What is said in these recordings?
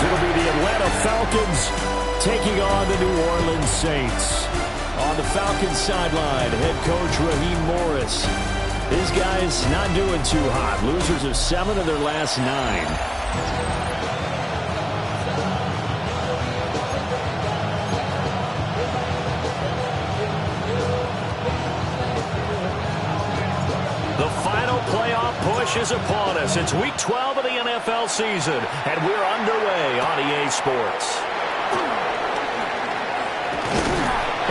It'll be the Atlanta Falcons taking on the New Orleans Saints. On the Falcons sideline, head coach Raheem Morris. His guys not doing too hot. Losers of 7 of their last 9. Playoff push is upon us. It's week 12 of the NFL season, and we're underway on EA Sports.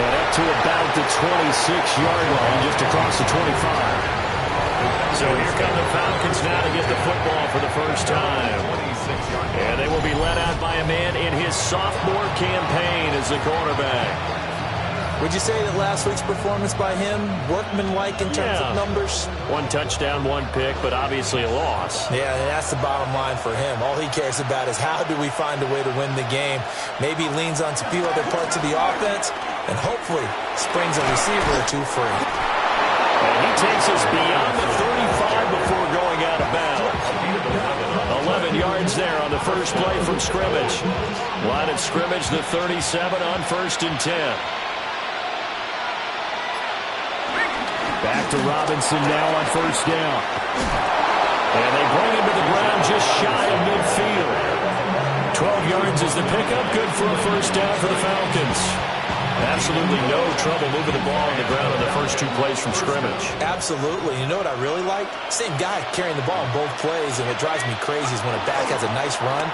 And up to about the 26-yard line, just across the 25. So here come the Falcons now to get the football for the first time. And they will be led out by a man in his sophomore campaign as the quarterback. Would you say that last week's performance by him, workmanlike in terms of numbers? 1 touchdown, 1 pick, but obviously a loss. Yeah, and that's the bottom line for him. All he cares about is how do we find a way to win the game. Maybe leans on a few other parts of the offense, and hopefully springs a receiver or two free. And he takes us beyond the 35 before going out of bounds. 11 yards there on the first play from scrimmage. Line of scrimmage, the 37 on 1st and 10. Back to Robinson now on 1st down. And they bring him to the ground just shy of midfield. 12 yards is the pickup. Good for a 1st down for the Falcons. Absolutely no trouble moving the ball on the ground on the first 2 plays from scrimmage. Absolutely. You know what I really like? Same guy carrying the ball in both plays, and what drives me crazy is when a back has a nice run,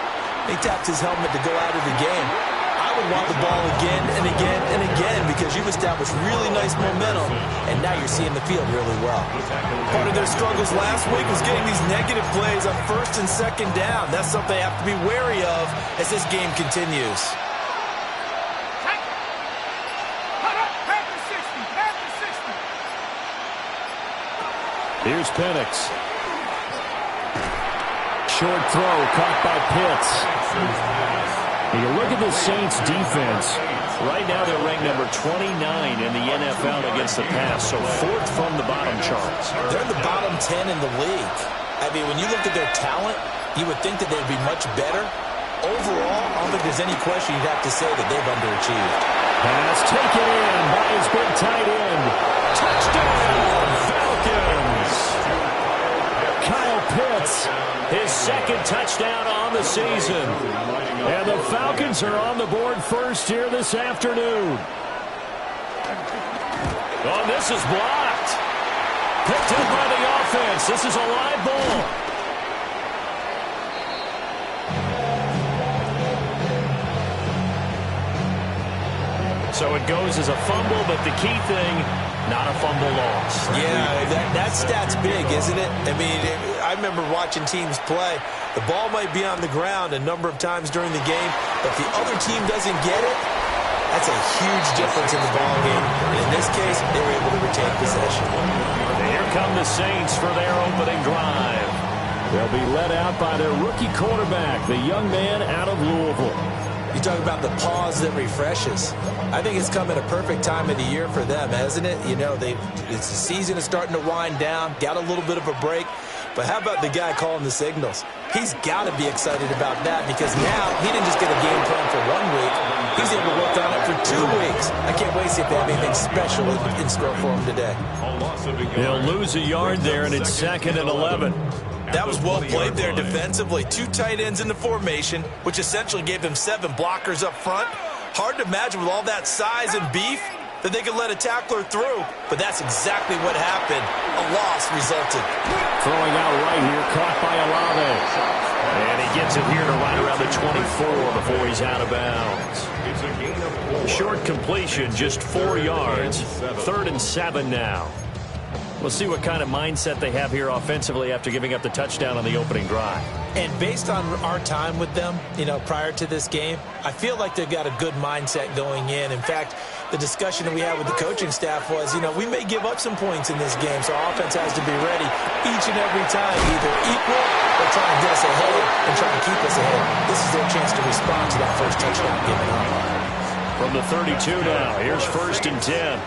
he taps his helmet to go out of the game. I would want the ball again and again and again because you've established really nice momentum, and now you're seeing the field really well. Part of their struggles last week was getting these negative plays on 1st and 2nd down. That's something they have to be wary of as this game continues. Here's Penix. Short throw caught by Pitts. You look at the Saints defense. Right now they're ranked number 29 in the NFL against the pass, so 4th from the bottom charts. They're in the bottom 10 in the league. I mean, when you look at their talent, you would think that they'd be much better. Overall, I don't think there's any question you'd have to say that they've underachieved. Pass taken in by his big tight end. Touchdown, Falcons! Kyle Pitts, his 2nd touchdown on the season. And the Falcons are on the board first here this afternoon. Oh, this is blocked. Picked up by the offense. This is a live ball. So it goes as a fumble, but the key thing, not a fumble loss. Yeah, that stat's big, isn't it? I mean, I remember watching teams play. The ball might be on the ground a number of times during the game, but if the other team doesn't get it, that's a huge difference in the ball game. And in this case, they were able to retain possession. And here come the Saints for their opening drive. They'll be led out by their rookie quarterback, the young man out of Louisville. You talk about the pause that refreshes. I think it's come at a perfect time of the year for them, hasn't it? You know, the season is starting to wind down, got a little bit of a break. But how about the guy calling the signals? He's got to be excited about that because now he didn't just get a game plan for 1 week. He's able to work on it for 2 weeks. I can't wait to see if they have anything special in store for him today. They'll lose a yard there, and it's 2nd and 11. That was well played there defensively. 2 tight ends in the formation, which essentially gave them 7 blockers up front. Hard to imagine with all that size and beef that they could let a tackler through, but that's exactly what happened. A loss resulted. Throwing out right here, caught by Olave. And he gets it here to right around the 24 before he's out of bounds. Short completion, just 4 yards. 3rd and 7 now. We'll see what kind of mindset they have here offensively after giving up the touchdown on the opening drive. And based on our time with them, you know, prior to this game, I feel like they've got a good mindset going in. In fact, the discussion that we had with the coaching staff was, you know, we may give up some points in this game, so our offense has to be ready each and every time, either equal or try to get us ahead and try to keep us ahead. This is their chance to respond to that first touchdown given up. From the 32 now, here's 1st and 10.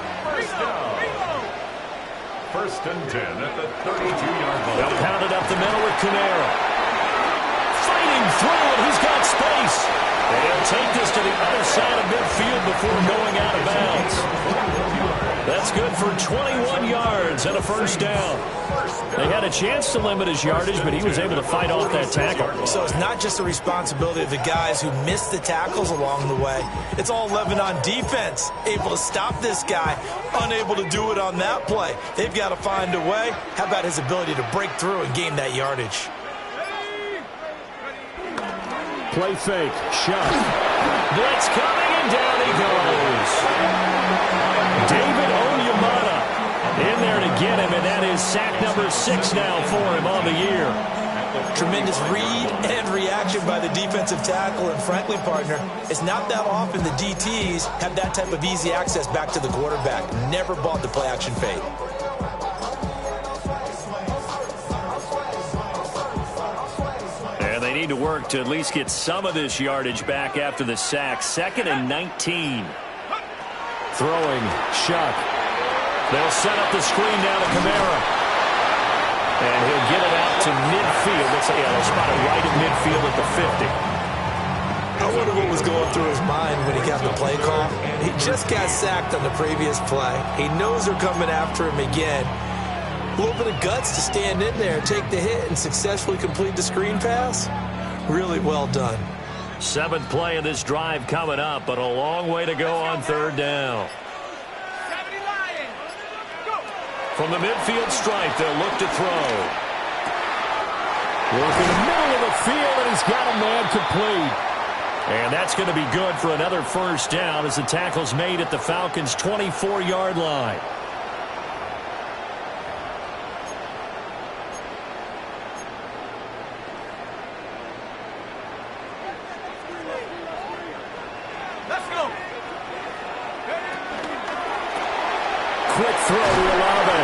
1st and 10 at the 32-yard line. They'll pound it up the middle with Kamara. Fighting through, and he's got space. midfield before going out of bounds. That's good for 21 yards and a first down. They had a chance to limit his yardage, but he was able to fight off that tackle. So it's not just the responsibility of the guys who missed the tackles along the way. It's all 11 on defense, able to stop this guy, unable to do it on that play. They've got to find a way. How about his ability to break through and gain that yardage? Play fake, shot. Blitz coming, and down he goes. David Onyemata in there to get him, and that is sack number 6 now for him on the year. Tremendous read and reaction by the defensive tackle, and frankly, partner, it's not that often the DTs have that type of easy access back to the quarterback. Never bought the play-action fade. And they need to work to at least get some of this yardage back after the sack. 2nd and 19. Throwing, Shuck. They'll set up the screen down to Kamara. And he'll get it out to midfield. They'll spot it right at midfield at the 50. I wonder what was going through his mind when he got the play call. He just got sacked on the previous play. He knows they're coming after him again. A little bit of guts to stand in there, take the hit, and successfully complete the screen pass. Really well done. 7th play of this drive coming up, but a long way to go on 3rd down. From the midfield stripe, they'll look to throw. Work in the middle of the field, and he's got a man complete. And that's going to be good for another first down as the tackle's made at the Falcons' 24-yard line. Quick throw to Olave.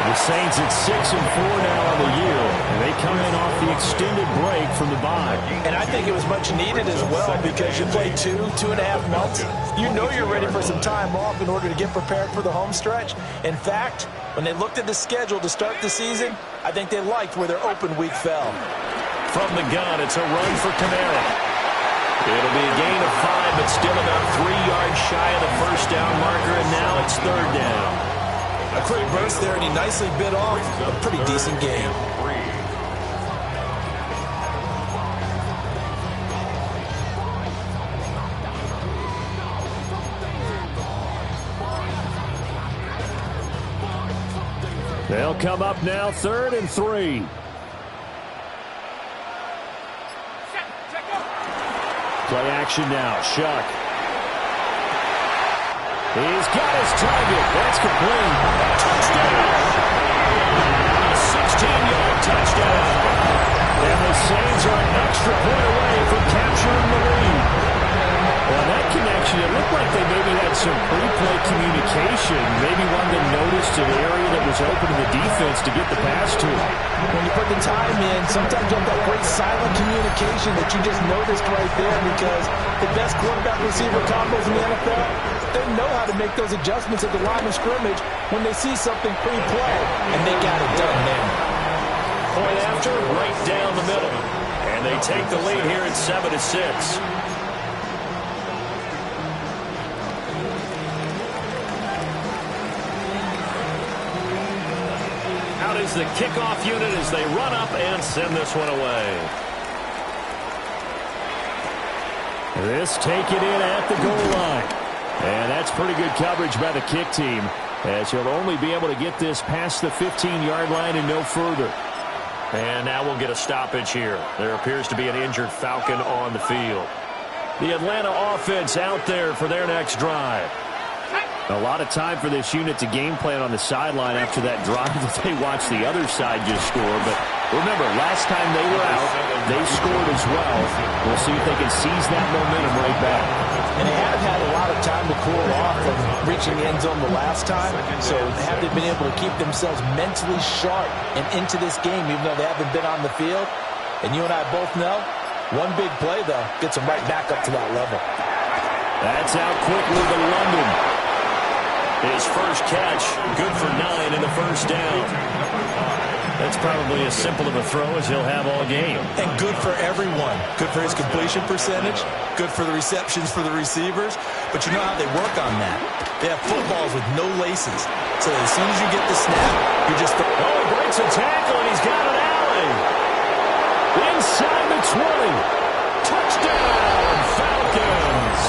The Saints at 6-4 now on the year, and they come in off the extended break from the bye. And I think it was much needed as well because you play 2.5 months. You know you're ready for some time off in order to get prepared for the home stretch. In fact, when they looked at the schedule to start the season, I think they liked where their open week fell. From the gun, it's a run for Kamara. It'll be a gain of 5, but still about 3 yards shy of the first down marker, and now it's 3rd down. A quick burst there, and he nicely bit off a pretty decent game. They'll come up now 3rd and 3. Play action now. Shuck. He's got his target. That's complete. Touchdown. A 16-yard touchdown. And the Saints are an extra point away from capturing the lead. Well, that connection, it looked like they maybe had some pre-play communication. Maybe one that noticed an area that was open to the defense to get the pass to him. When you put the time in, sometimes you have that great silent communication that you just noticed right there because the best quarterback receiver combos in the NFL, they know how to make those adjustments at the line of scrimmage when they see something pre-play, and they got it done then. Point after, right down the middle. And they take the lead here at 7-6. Out is the kickoff unit as they run up and send this one away. This take it in at the goal line. And that's pretty good coverage by the kick team, as he'll only be able to get this past the 15-yard line and no further. And now we'll get a stoppage here. There appears to be an injured Falcon on the field. The Atlanta offense out there for their next drive. A lot of time for this unit to game plan on the sideline after that drive that they watched the other side just score. But remember, last time they were out, they scored as well. We'll see if they can seize that momentum right back. And they have had a lot of time to cool off from reaching the end zone the last time. So have they been able to keep themselves mentally sharp and into this game, even though they haven't been on the field? And you and I both know, one big play, though, gets them right back up to that level. That's out quickly to London. His first catch, good for 9 in the first down. That's probably as simple of a throw as he'll have all game. And good for everyone. Good for his completion percentage. Good for the receptions for the receivers. But you know how they work on that. They have footballs with no laces. So as soon as you get the snap, you just... Oh, he breaks a tackle, and he's got an alley. Inside the 20. Touchdown, Falcons.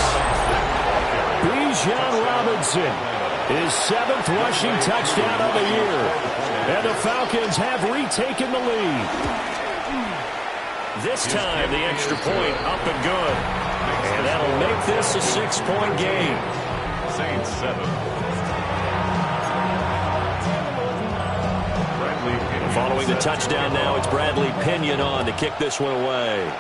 Bijan Robinson, his 7th rushing touchdown of the year. And the Falcons have retaken the lead. This time, the extra point up and good. And that'll make this a 6-point game. Saints 7. Following the touchdown now, it's Bradley Pinion on to kick this one away.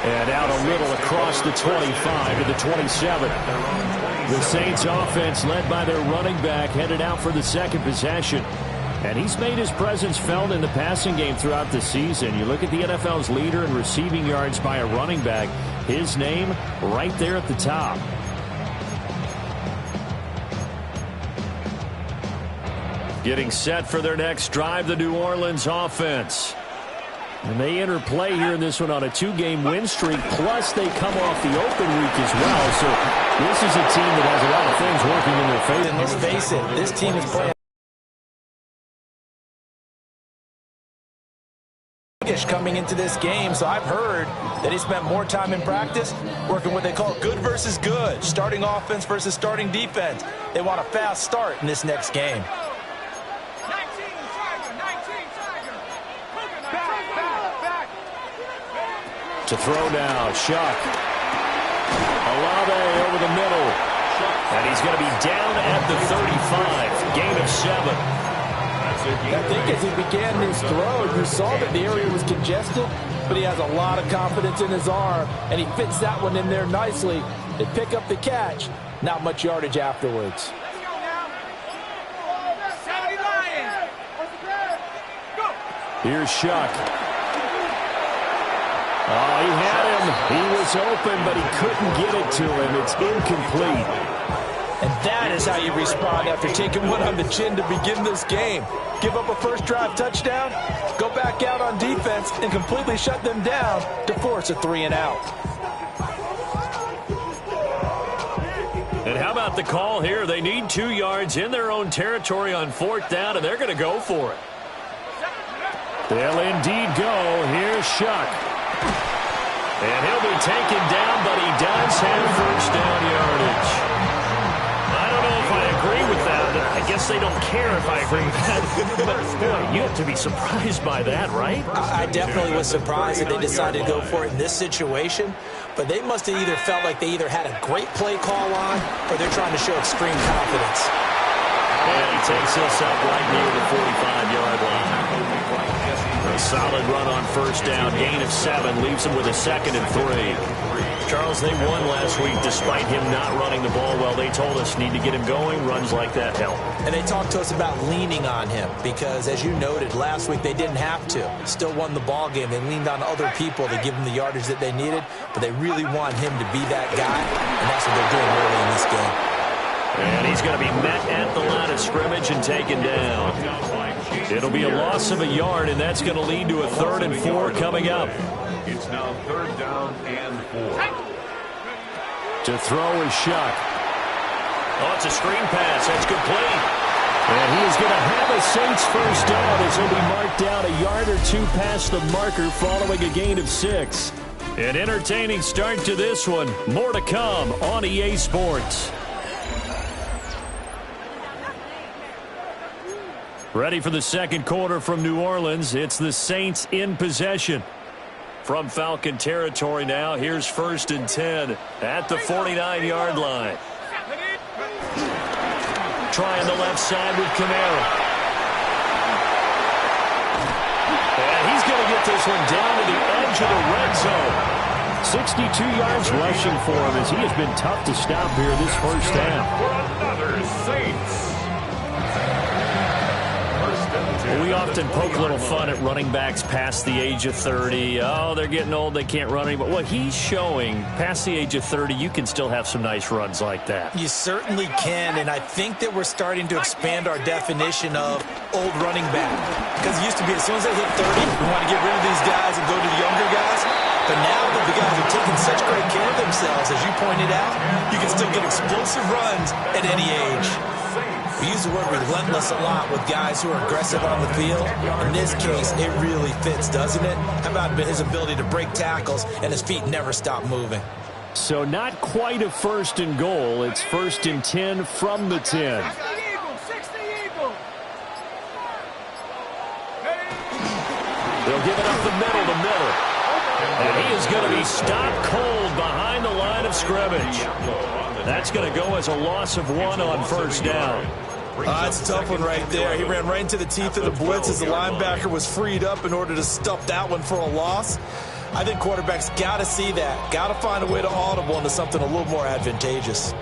And out a little across the 25 to the 27. The Saints offense led by their running back headed out for the second possession. And he's made his presence felt in the passing game throughout the season. You look at the NFL's leader in receiving yards by a running back. His name right there at the top. Getting set for their next drive, the New Orleans offense. And they interplay here in this one on a 2-game win streak, plus they come off the open week as well. So this is a team that has a lot of things working in their favor. And let's face it, this team is playing coming into this game, so I've heard that he spent more time in practice working what they call good versus good, starting offense versus starting defense. They want a fast start in this next game. To throw now, Shuck. Olave over the middle. And he's going to be down at the 35. Gain of 7. I think as he began his throw, you saw that the area was congested, but he has a lot of confidence in his arm, and he fits that one in there nicely. They pick up the catch. Not much yardage afterwards. Here's Shuck. Oh, he had him. He was open, but he couldn't get it to him. It's incomplete. And that is how you respond after taking one on the chin to begin this game. Give up a first drive touchdown, go back out on defense, and completely shut them down to force a 3-and-out. And how about the call here? They need 2 yards in their own territory on 4th down, and they're going to go for it. They'll indeed go. Here's Shuck. And he'll be taken down, but he does have first down yardage. I don't know if I agree with that. I guess they don't care if I agree with that. But, boy, you have to be surprised by that, right? I definitely was surprised that they decided to go for it in this situation. But they must have either felt like they either had a great play call on or they're trying to show extreme confidence. And he takes this up right near the 45-yard line. A solid run on first down. Gain of 7 leaves him with a 2nd and 3. Charles, they won last week despite him not running the ball well. They told us need to get him going. Runs like that help. And they talked to us about leaning on him because, as you noted, last week they didn't have to. Still won the ball game. They leaned on other people to give them the yardage that they needed, but they really want him to be that guy, and that's what they're doing early in this game. And he's going to be met at the line of scrimmage and taken down. It'll be a loss of a yard, and that's going to lead to a 3rd and 4 coming up. It's now 3rd down and 4. To throw is Shuck. Oh, it's a screen pass. That's complete. And he is going to have a Saints first down as he'll be marked down a yard or 2 past the marker following a gain of 6. An entertaining start to this one. More to come on EA Sports. Ready for the second quarter from New Orleans. It's the Saints in possession. From Falcon territory now, here's 1st and 10 at the 49-yard line. Trying the left side with Kamara. And he's going to get this one down to the edge of the red zone. 62 yards rushing for him as he has been tough to stop here this first half. For another Saints. We often poke a little fun at running backs past the age of 30. Oh, they're getting old, they can't run anymore. Well, he's showing past the age of 30, you can still have some nice runs like that. You certainly can, and I think that we're starting to expand our definition of old running back. Because it used to be as soon as they hit 30, we want to get rid of these guys and go to the younger guys. But now that the guys are taking such great care of themselves, as you pointed out, you can still get explosive runs at any age. We use the word relentless a lot with guys who are aggressive on the field. In this case, it really fits, doesn't it? How about his ability to break tackles and his feet never stop moving? So not quite a 1st and goal. It's 1st and 10 from the 10. They'll give it up the middle to Miller. And he is going to be stopped cold behind the line of scrimmage. That's going to go as a loss of 1 on 1st down. That's a tough one right there. He ran right into the teeth of the blitz as the linebacker was freed up in order to stuff that one for a loss. I think quarterbacks got to see that. Got to find a way to audible into something a little more advantageous.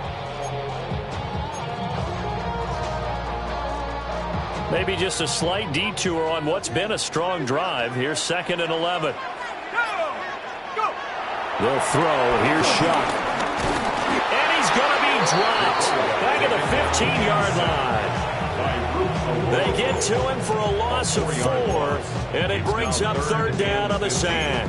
Maybe just a slight detour on what's been a strong drive. Here's 2nd and 11. They'll throw. Here's Shuck. And he's going to be dropped back at the 15-yard line. They get to him for a loss of 4, and it brings up 3rd down on the sack.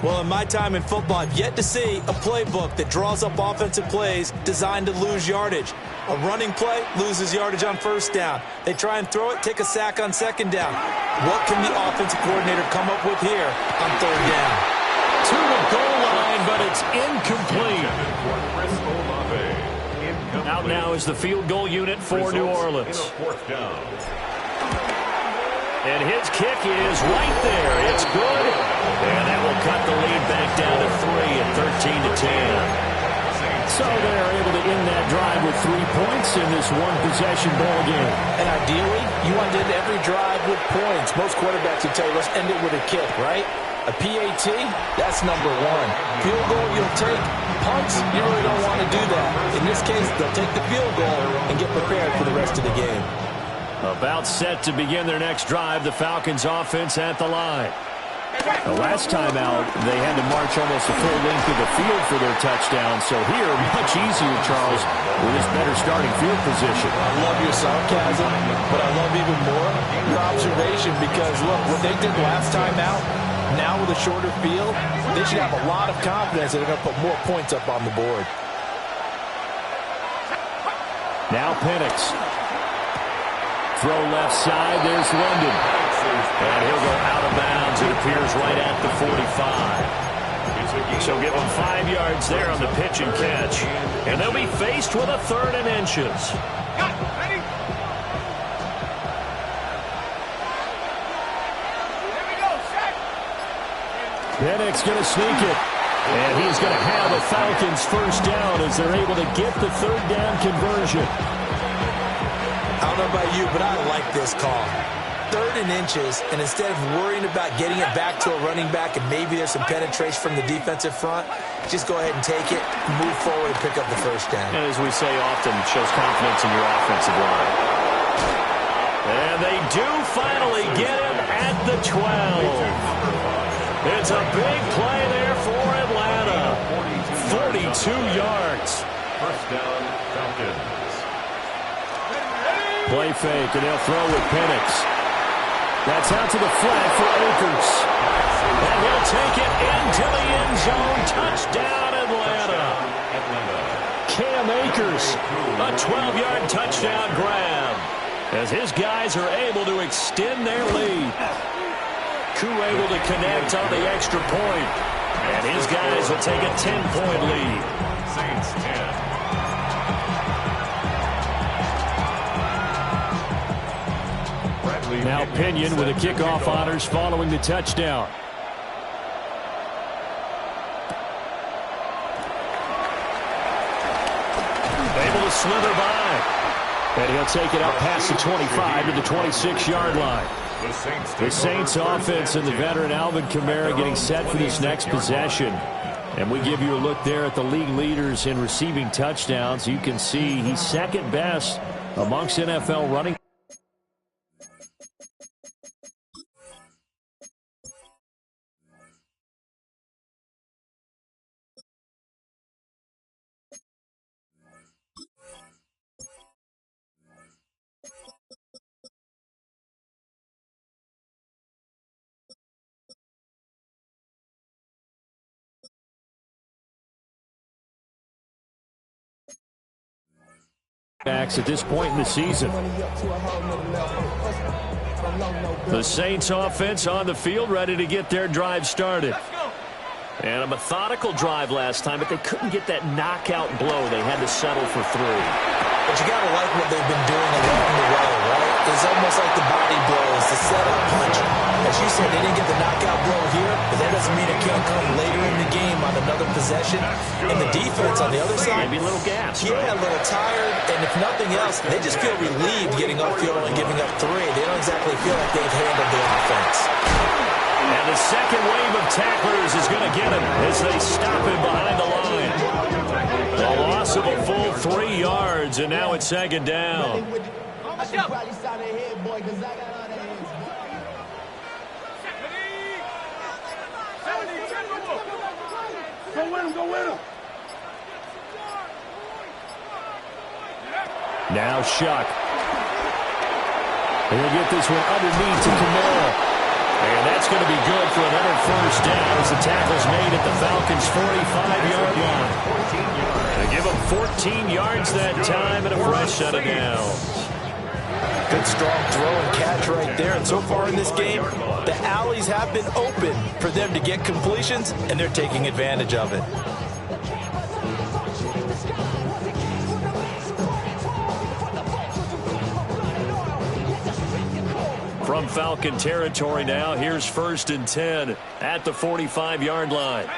Well, in my time in football, I've yet to see a playbook that draws up offensive plays designed to lose yardage. A running play loses yardage on 1st down. They try and throw it, take a sack on 2nd down. What can the offensive coordinator come up with here on 3rd down? To the goal line, but it's incomplete. Out now is the field goal unit for New Orleans. And his kick is right there. It's good. And that will cut the lead back down to 3 at 13-10. So they're able to end that drive with 3 points in this one-possession ball game. And ideally, you want to end every drive with points. Most quarterbacks would tell you, let's end it with a kick, right? A PAT, that's number 1. Field goal, you'll take. Punts, you really don't want to do that. In this case, they'll take the field goal and get prepared for the rest of the game. About set to begin their next drive, the Falcons offense at the line. The last time out, they had to march almost the full length of the field for their touchdown. So here, much easier, Charles, with this better starting field position. I love your sarcasm, but I love even more your observation because, look, what they did last time out, now with a shorter field, they should have a lot of confidence that they're going to put more points up on the board. Now Penix. Throw left side. There's London. And he'll go out of bounds. It appears right at the 45. So give them 5 yards there on the pitch and catch. And they'll be faced with a 3rd and inches. Penix going to sneak it. And he's going to have the Falcons 1st down as they're able to get the 3rd down conversion. I don't know about you, but I like this call. 3rd and inches, and instead of worrying about getting it back to a running back and maybe there's some penetration from the defensive front, just go ahead and take it, move forward, and pick up the 1st down. And as we say often, shows confidence in your offensive line. And they do finally get him at the 12. It's a big play there for Atlanta. 42 yards. 1st down, Falcons. Play fake, and they'll throw with Penix. That's out to the flat for Akers. And he'll take it into the end zone. Touchdown, Atlanta. Cam Akers, a 12-yard touchdown grab. As his guys are able to extend their lead. Koo able to connect on the extra point. And his guys will take a 10-point lead. Saints 10. Now Pinion with a kickoff honors following the touchdown. Able to slither by. And he'll take it up past the 25 to the 26-yard line. The Saints offense and the veteran Alvin Kamara getting set for this next possession. And we give you a look there at the league leaders in receiving touchdowns. You can see he's 2nd best amongst NFL running At this point in the season. The Saints offense on the field, ready to get their drive started. And a methodical drive last time, but they couldn't get that knockout blow. They had to settle for 3. But you got to like what they've been doing along the way, right? It's almost like the body blows, the setup punch. As you said, they didn't get the knockout blow here, but that doesn't mean it can't come later in the game on another possession. And the defense on the other side, maybe a little gas. Yeah, a little tired, and if nothing else, they just feel relieved getting upfield and giving up 3. They don't exactly feel like they've handled the offense. And the second wave of tacklers is going to get him as they stop him behind the line. A loss of a full 3 yards, and now it's second down. Go with him. Now Shuck. And he'll get this one underneath to Kamara. And that's going to be good for another first down as the tackle's made at the Falcons' 45-yard line. They give them 14 yards that time and a fresh set of downs. Good strong throw and catch right there. And so far in this game, the alleys have been open for them to get completions, and they're taking advantage of it. From Falcon territory now, here's 1st and 10 at the 45-yard line.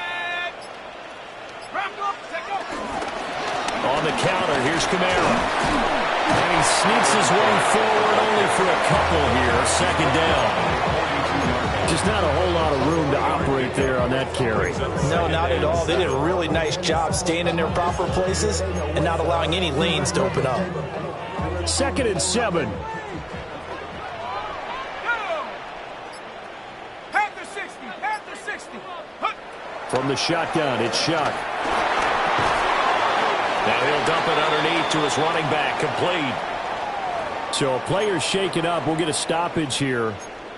On the counter, here's Kamara. And he sneaks his way forward only for a couple here. Second down. Just not a whole lot of room to operate there on that carry. No, not at all. They did a really nice job staying in their proper places and not allowing any lanes to open up. 2nd and 7. From the shotgun, it's Shuck. Now he'll dump it underneath to his running back, complete. So a player shaken up. We'll get a stoppage here.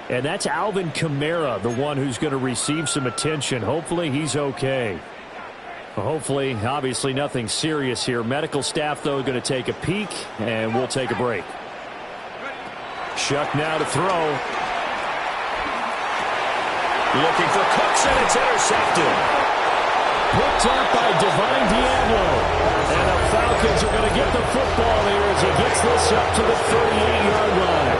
And that's Alvin Kamara, the one who's going to receive some attention. Hopefully he's okay. Hopefully, obviously nothing serious here. Medical staff, though, going to take a peek, and we'll take a break. Shuck now to throw. Looking for Cooks, and it's intercepted. Picked up by Divine Diablo. And the Falcons are going to get the football here as he gets this up to the 38-yard line.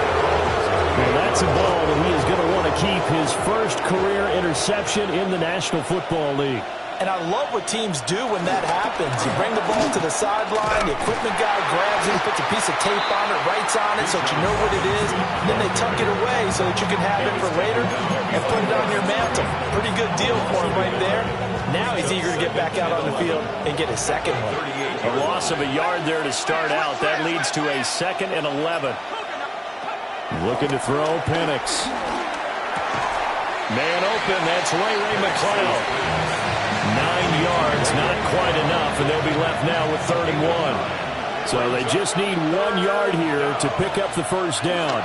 Well, that's a ball that he is going to want to keep, his first career interception in the National Football League. And I love what teams do when that happens. You bring the ball to the sideline, the equipment guy grabs it, puts a piece of tape on it, writes on it so that you know what it is, and then they tuck it away so that you can have it for later and put it on your mantle. Pretty good deal for him right there. Now he's eager to get back out on the field and get his second one. A loss of a yard there to start out. That leads to a 2nd and 11. Looking to throw, Penix. Man open, that's Ray McCloud. 9 yards, not quite enough, and they'll be left now with 3rd and 1. So they just need 1 yard here to pick up the first down.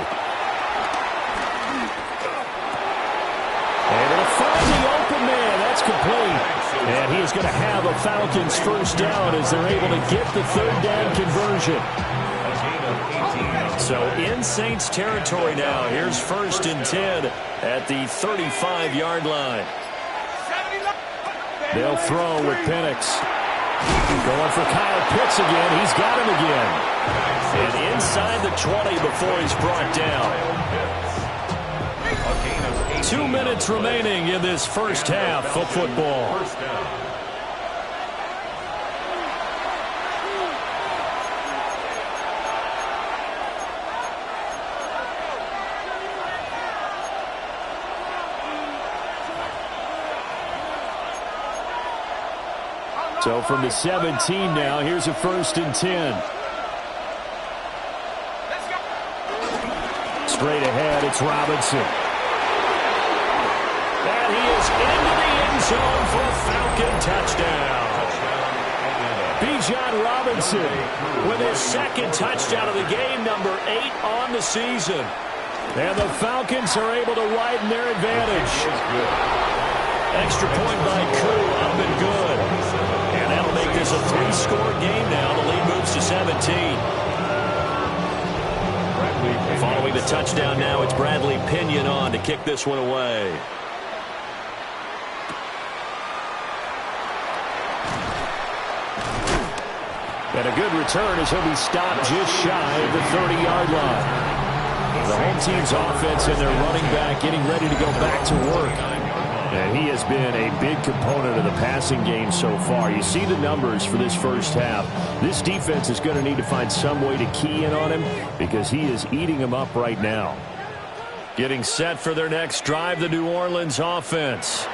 And they'll find the open man. That's complete. And he is going to have a Falcons first down as they're able to get the 3rd down conversion. So in Saints territory now, here's 1st and 10 at the 35-yard line. They'll throw with Penix. Going for Kyle Pitts again. He's got him again. And inside the 20 before he's brought down. 2 minutes remaining in this first half of football. So from the 17 now, here's a 1st and 10. Straight ahead, it's Robinson. And he is into the end zone for a Falcon touchdown. Bijan Robinson with his 2nd touchdown of the game, number 8 on the season. And the Falcons are able to widen their advantage. Extra point by Koo, up and good. And that'll make this a 3-score game now. The lead moves to 17. Following the touchdown now, it's Bradley Pinion on to kick this one away. And a good return as he'll be stopped just shy of the 30-yard line. The home team's offense and their running back getting ready to go back to work. And he has been a big component of the passing game so far. You see the numbers for this first half. This defense is going to need to find some way to key in on him because he is eating them up right now. Getting set for their next drive, the New Orleans offense.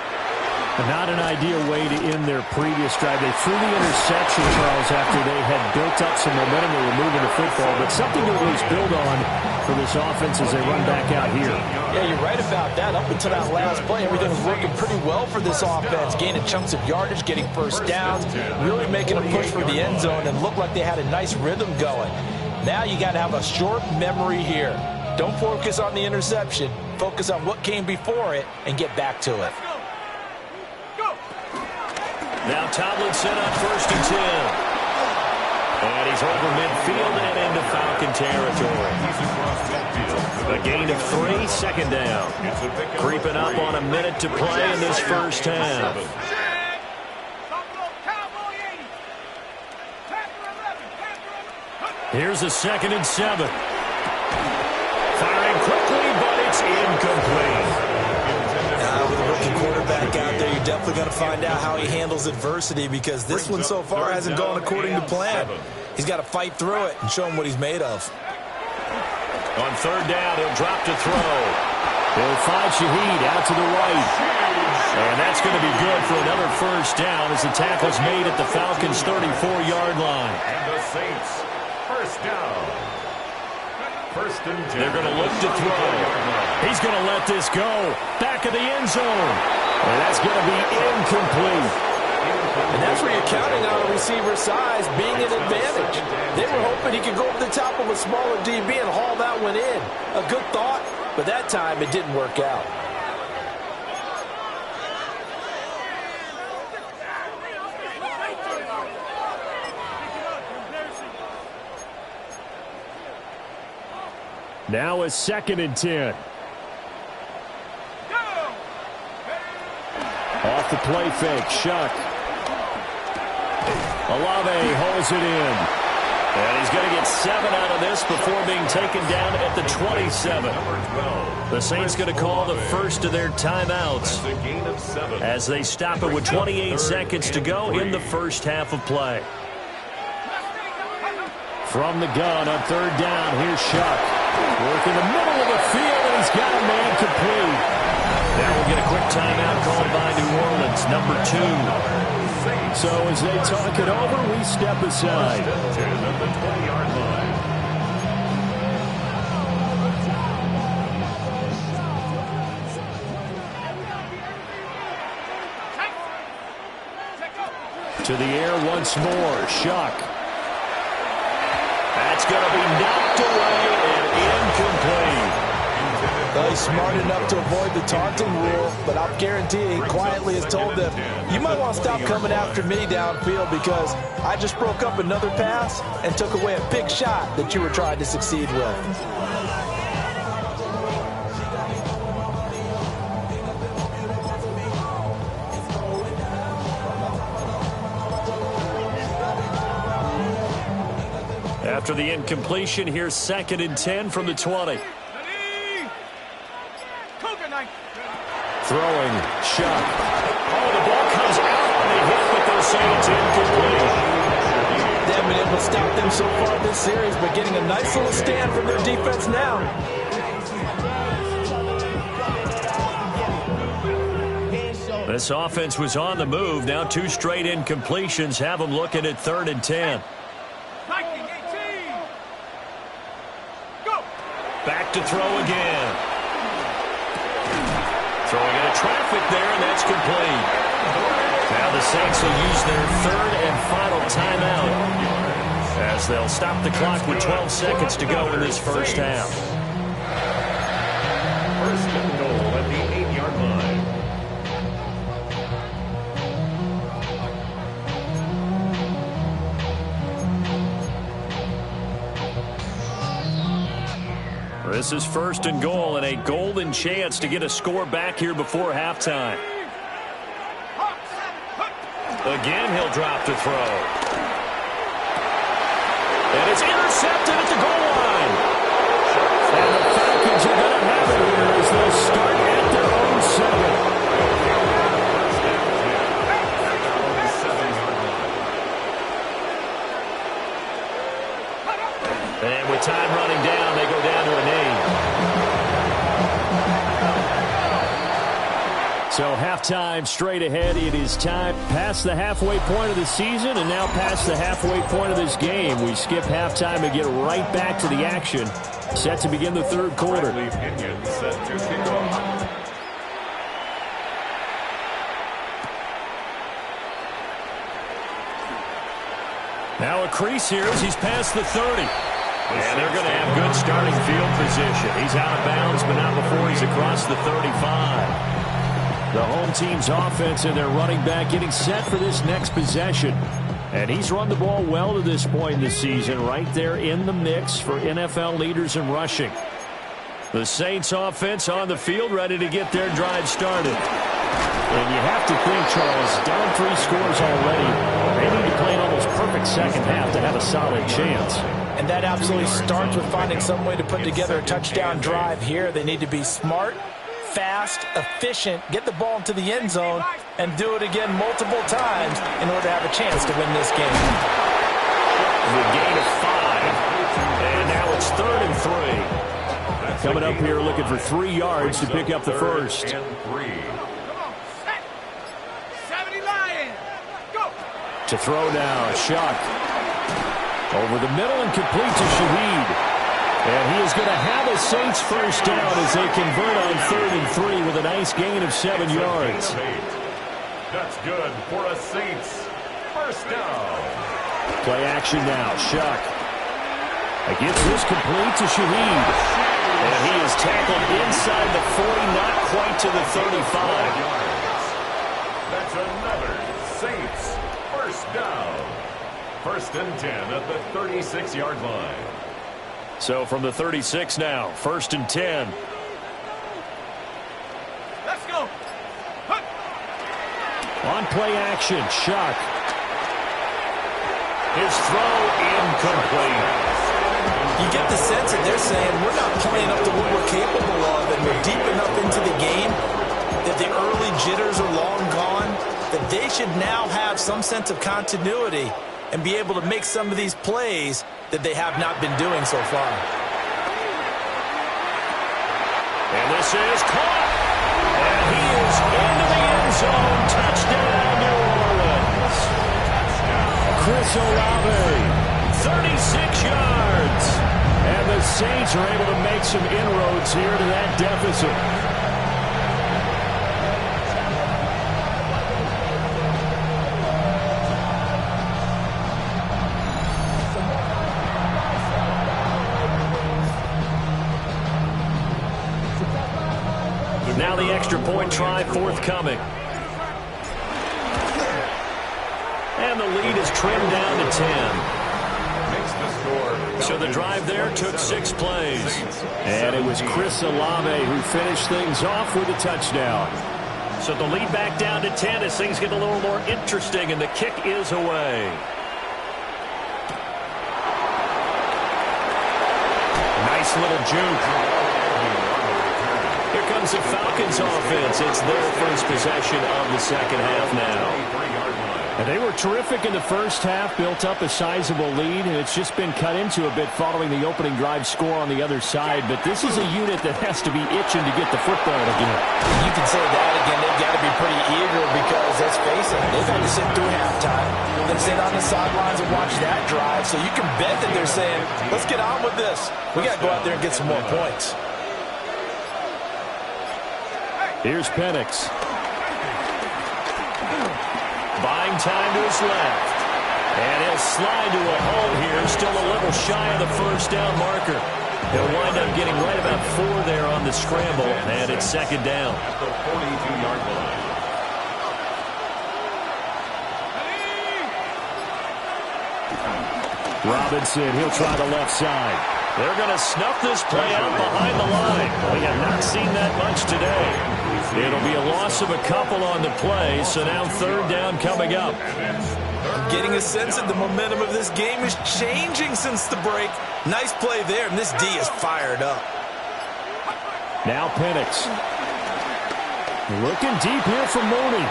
Not an ideal way to end their previous drive. They threw the interception, Charles, after they had built up some momentum and were moving the football, but something to at least build on for this offense as they run back out here. Yeah, you're right about that. Up until that last play, everything was working pretty well for this offense, gaining chunks of yardage, getting first downs, really making a push for the end zone, and looked like they had a nice rhythm going. Now you got to have a short memory here. Don't focus on the interception. Focus on what came before it and get back to it. Now Tomlinson on 1st and 10. And he's over midfield and into Falcon territory. A gain of 3, 2nd down. Creeping up on a minute to play in this first half. Here's a 2nd and 7. Firing quickly, but it's incomplete. With a rookie quarterback out there, you're definitely going to find out how he handles adversity because this one so far hasn't gone according to plan. He's got to fight through it and show him what he's made of. On 3rd down, he'll drop to throw. He'll find Shaheed out to the right. And that's going to be good for another first down as the tackle's made at the Falcons' 34-yard line. And the Saints, first down. First and 10. They're going to look to throw. He's going to let this go. Back of the end zone. And that's going to be incomplete. And that's where you're counting on a receiver's size being an advantage. They were hoping he could go over the top of a smaller DB and haul that one in. A good thought, but that time it didn't work out. Now a 2nd and 10. Off the play fake, Shuck. Olave holds it in. And he's going to get 7 out of this before being taken down at the 27. The Saints going to call the first of their timeouts as they stop it with 28 seconds to go in the first half of play. From the gun on 3rd down, here's Shuck. Work in the middle of the field, and he's got a man complete. Now we'll get a quick timeout called by New Orleans, number 2. So as they talk it over, we step aside. To the air once more, Shuck. That's going to be knocked away and incomplete. Well, he's smart enough to avoid the taunting rule, but I'll guarantee he quietly has told them, you might want to stop coming after me downfield because I just broke up another pass and took away a big shot that you were trying to succeed with. After the incompletion, here's 2nd and 10 from the 20. Throwing, Shuck. Oh, the ball comes out on the hit, but they'll say it's incomplete. They haven't been able to stop them so far this series, but getting a nice little stand from their defense now. This offense was on the move. Now 2 straight incompletions have them looking at 3rd and 10. Back to throw again. Throwing into traffic there, and that's complete. Now the Saints will use their 3rd and final timeout as they'll stop the clock with 12 seconds to go in this first half. First and goal at the 8-yard line. This is 1st and goal and a golden chance to get a score back here before halftime. Again, he'll drop to throw. And it's intercepted at the goal line. And the Falcons are going to have it here as they'll start at their own 7. And with time running down, they go down to a name. So halftime straight ahead. It is time past the halfway point of the season and now past the halfway point of this game. We skip halftime and get right back to the action. Set to begin the 3rd quarter. Now a crease here as he's past the 30. And they're going to have good starting field position. He's out of bounds, but not before he's across the 35. The home team's offense and their running back getting set for this next possession. And he's run the ball well to this point in the season, right there in the mix for NFL leaders in rushing. The Saints offense on the field, ready to get their drive started. And you have to think, Charles, down 3 scores already. They need to play an almost perfect second half to have a solid chance. And that absolutely starts with finding some way to put together a touchdown drive here. They need to be smart, fast, efficient, get the ball into the end zone, and do it again multiple times in order to have a chance to win this game. The gain of 5. And now it's 3rd and 3. Coming up here looking for 3 yards to pick up the first. To throw now, Shuck. Over the middle and complete to Shaheed. And he is going to have a Saints first down as they convert on 3rd and 3 with a nice gain of 7 yards. That's good for a Saints first down. Play action now, Shuck. Gets this complete to Shaheed. And he is tackled inside the 40, not quite to the 35. That's another Saints first down. 1st and 10 at the 36-yard line. So from the 36 now, 1st and 10. Let's go. On play action, Shuck. His throw incomplete. You get the sense that they're saying we're not playing up to what we're capable of, and we're deep enough into the game that the early jitters are long gone, that they should now have some sense of continuity and be able to make some of these plays that they have not been doing so far. And this is caught. And he is into the end zone. Touchdown, New Orleans. Chris Olave, 36 yards. And the Saints are able to make some inroads here to that deficit. Now the extra point try forthcoming. And the lead is trimmed down to 10. So the drive there took 6 plays. And it was Chris Olave who finished things off with a touchdown. So the lead back down to 10 as things get a little more interesting, and the kick is away. Nice little juke. Here comes the Falcons offense. It's their first possession of the second half now. And they were terrific in the first half, built up a sizable lead, and it's just been cut into a bit following the opening drive score on the other side. But this is a unit that has to be itching to get the football again. You can say that again. They've got to be pretty eager because, let's face it, they've had to sit through halftime, then sit on the sidelines and watch that drive. So you can bet that they're saying, let's get on with this. We got to go out there and get some more points. Here's Penix. Buying time to his left. And he'll slide to a hole here. Still a little shy of the first down marker. He'll wind up getting right about 4 there on the scramble. And it's second down. At the 42-yard line. Robinson, he'll try the left side. They're going to snuff this play out behind the line. We have not seen that much today. It'll be a loss of a couple on the play, so now third down coming up. I'm getting a sense that the momentum of this game is changing since the break. Nice play there, and this D is fired up. Now Penix. Looking deep here for Mooney.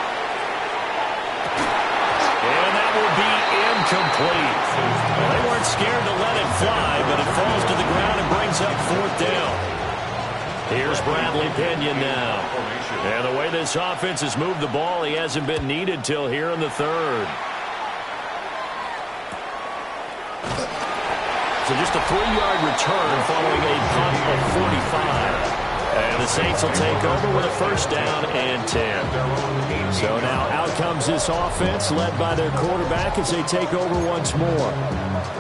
And that will be incomplete. Well, they weren't scared to let it fly, but it falls to the ground and brings up fourth down. Here's Bradley Pinion now. And the way this offense has moved the ball, he hasn't been needed till here in the third. So just a 3-yard return following a punt of 45. And the Saints will take over with a first down and 10. So now out comes this offense led by their quarterback as they take over once more.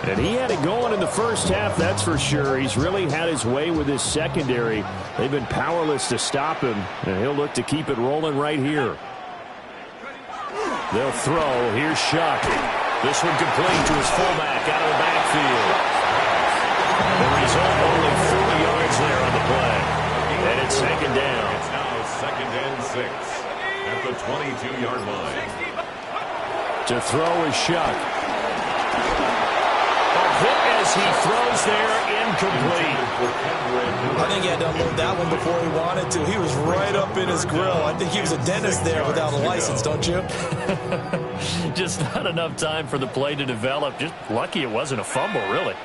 And he had it going in the first half, that's for sure. He's really had his way with his secondary. They've been powerless to stop him, and he'll look to keep it rolling right here. They'll throw. Here's Shuck. This one complete to his fullback out of the backfield. The result, only 4 yards there on the play. And it's second down. It's now second and 6 at the 22-yard line. To throw is Shuck. A hit as he throws there, incomplete. I think he had to unload that one before he wanted to. He was right up in his grill. I think he was a dentist there without a license, don't you? Just not enough time for the play to develop. Just lucky it wasn't a fumble, really.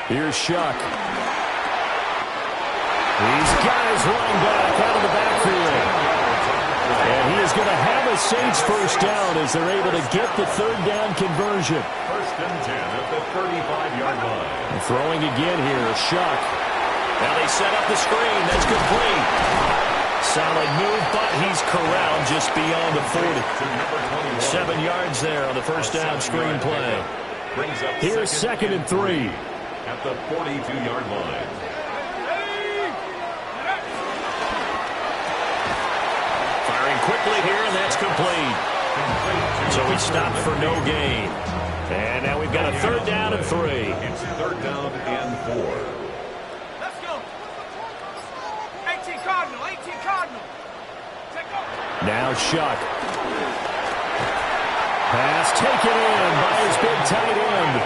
Here's Shuck. He's got his running back out of the backfield. And he is going to have a Saints first down as they're able to get the third down conversion. First and 10 at the 35-yard line. And throwing again here, Shuck. Now they set up the screen. That's complete. Solid move, but he's corralled just beyond the 40. 7 yards there on the first down screen play. Here's second and 3. At the 42-yard line. Firing quickly here, and that's complete. So we stopped for no gain. And now we've got a third down and 3. It's third down and 4. Let's go. 18 Cardinal, 18 Cardinal. Take off. Now Shuck. Pass taken in by his big tight end.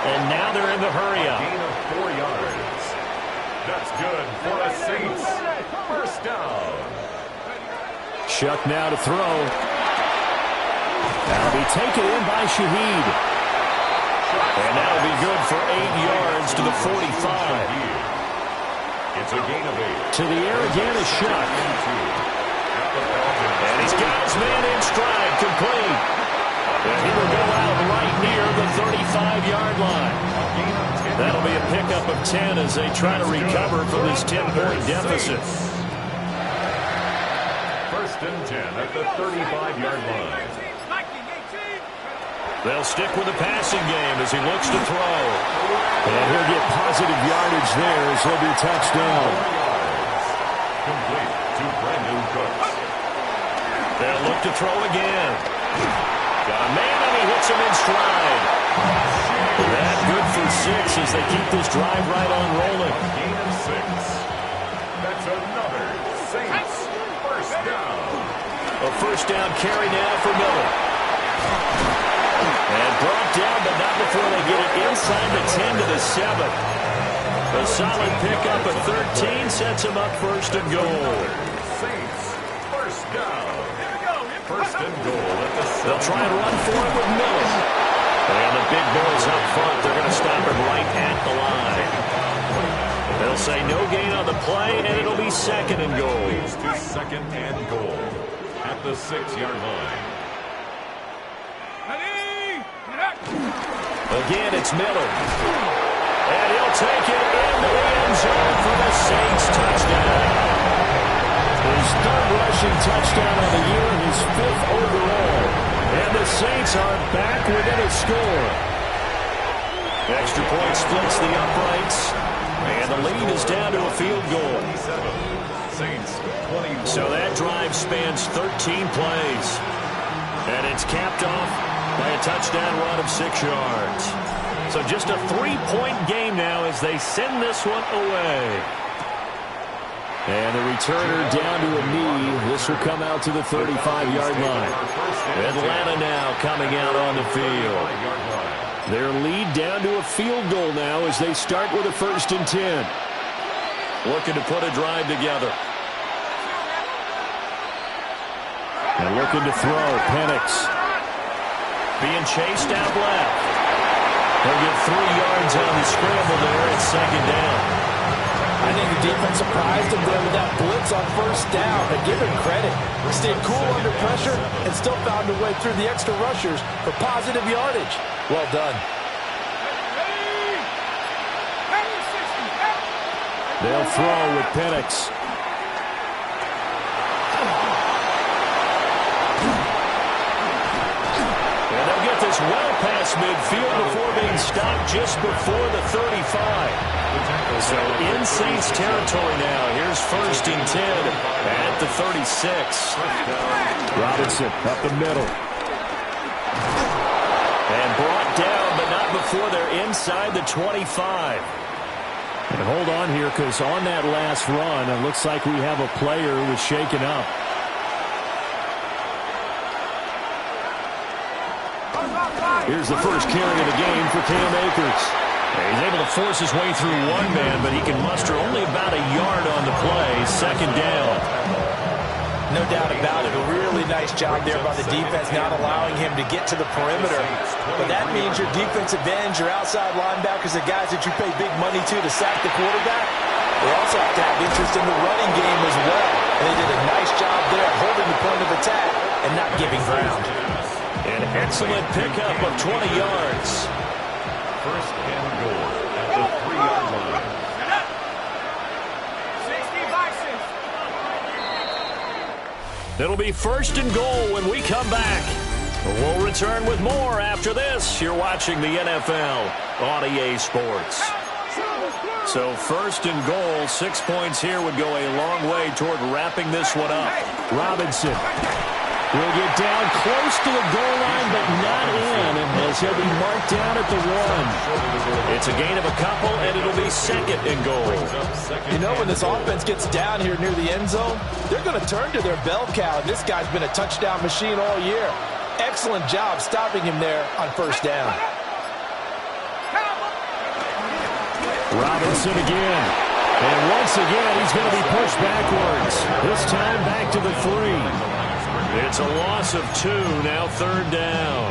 And now they're in the hurry-up. Gain of 4 yards. That's good for the Saints. First down. Shuck now to throw. That'll be taken in by Shaheed. And that'll be good for 8 yards to the 45. It's a gain of 8. To the air again is Shuck. And he's got his man in stride, complete. And he will go out right near the 35-yard line. That'll be a pickup of 10 as they try to recover from this 10-point deficit. First and 10 at the 35-yard line. They'll stick with the passing game as he looks to throw. And he'll get positive yardage there as he'll be touched down. Complete to Brandon Cooks. They'll look to throw again. Got a man, and he hits him in stride. That good for 6 as they keep this drive right on rolling. Gain of 6. That's another Saints first down. A first down carry now for Miller. And brought down, but not before they get it inside the 10 to the 7. A solid pickup of 13 sets him up first and goal. Saints first down. First and goal at the 7. They'll try and run for it with Miller. And the big boys up front, they're going to stop him right at the line. They'll say no gain on the play, and it'll be second and goal. Leads to second and goal at the 6-yard line. Again, it's Miller. And he'll take it into the end zone for the Saints touchdown. His third rushing touchdown of the year and his 5th overall. And the Saints are back within a score. Extra point splits the uprights. And the lead is down to a field goal. Saints 24. So that drive spans 13 plays. And it's capped off by a touchdown run of 6 yards. So just a 3-point game now as they send this one away. And the returner down to a knee. This will come out to the 35-yard line. Atlanta now coming out on the field. Their lead down to a field goal now as they start with a 1st and 10. Looking to put a drive together. And looking to throw. Penix being chased out left. He'll get 3 yards on the scramble there at 2nd down. I think the defense surprised him there with that blitz on 1st down. But give him credit. Stayed cool under pressure and still found a way through the extra rushers for positive yardage. Well done. They'll throw with Penix. And they'll get this well past midfield before being stopped just before the 35. So in Saints territory now. Here's 1st and 10 at the 36. Robinson up the middle. And brought down, but not before they're inside the 25. And hold on here, because on that last run, it looks like we have a player who was shaken up. Here's the first carry of the game for Cam Akers. He's able to force his way through one man, but he can muster only about a yard on the play. 2nd down. No doubt about it. A really nice job there by the defense, not allowing him to get to the perimeter. But that means your defensive ends, your outside linebackers, the guys that you pay big money to sack the quarterback, they also have to have interest in the running game as well. And they did a nice job there holding the point of attack and not giving ground. An excellent pickup of 20 yards. 1st and goal at the 3-yard line. 60 Bisons. It'll be 1st and goal when we come back. We'll return with more after this. You're watching the NFL on EA Sports. So 1st and goal, 6 points here would go a long way toward wrapping this one up. Robinson will get down close to the goal line, but not in, as he'll be marked down at the 1. It's a gain of a couple, and it'll be 2nd and goal. You know, when this offense gets down here near the end zone, they're going to turn to their bell cow, and this guy's been a touchdown machine all year. Excellent job stopping him there on 1st down. Robinson again. And once again, he's going to be pushed backwards. This time back to the 3. It's a loss of 2, now 3rd down.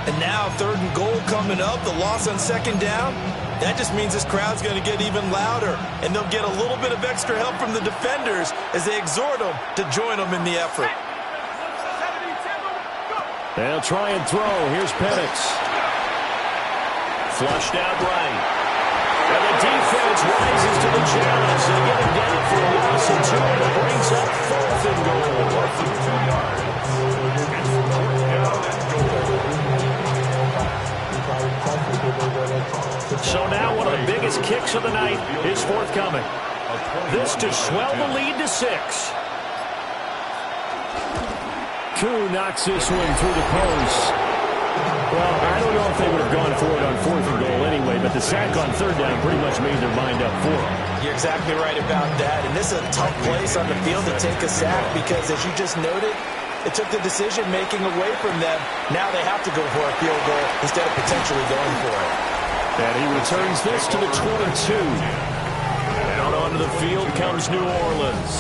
And now 3rd and goal coming up, the loss on 2nd down. That just means this crowd's going to get even louder, and they'll get a little bit of extra help from the defenders as they exhort them to join them in the effort. They'll try and throw. Here's Penix. Flushed out right. And the defense rises to the challenge. They get him down for a loss of 2, and it brings up 4th and goal. So now one of the biggest kicks of the night is forthcoming. This to swell the lead to 6. Koo knocks this one through the post. Well, I don't know if they would have gone for it on 4th and goal anyway, but the sack on 3rd down pretty much made their mind up for it. You're exactly right about that. And this is a tough place on the field to take a sack because, as you just noted, it took the decision-making away from them. Now they have to go for a field goal instead of potentially going for it. And he returns this to the 22. Out onto the field comes New Orleans.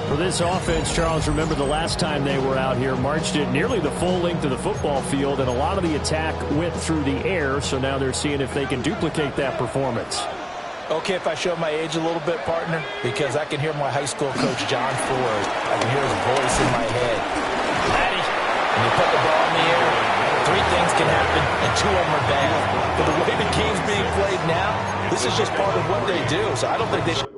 For this offense, Charles, remember the last time they were out here, marched it nearly the full length of the football field, and a lot of the attack went through the air, so now they're seeing if they can duplicate that performance. Okay, if I show my age a little bit, partner, because I can hear my high school coach, John Ford. I can hear his voice in my head. Laddie, when you put the ball in the air, 3 things can happen, and 2 of them are bad. But the way the game's being played now, this is just part of what they do, so I don't think they should.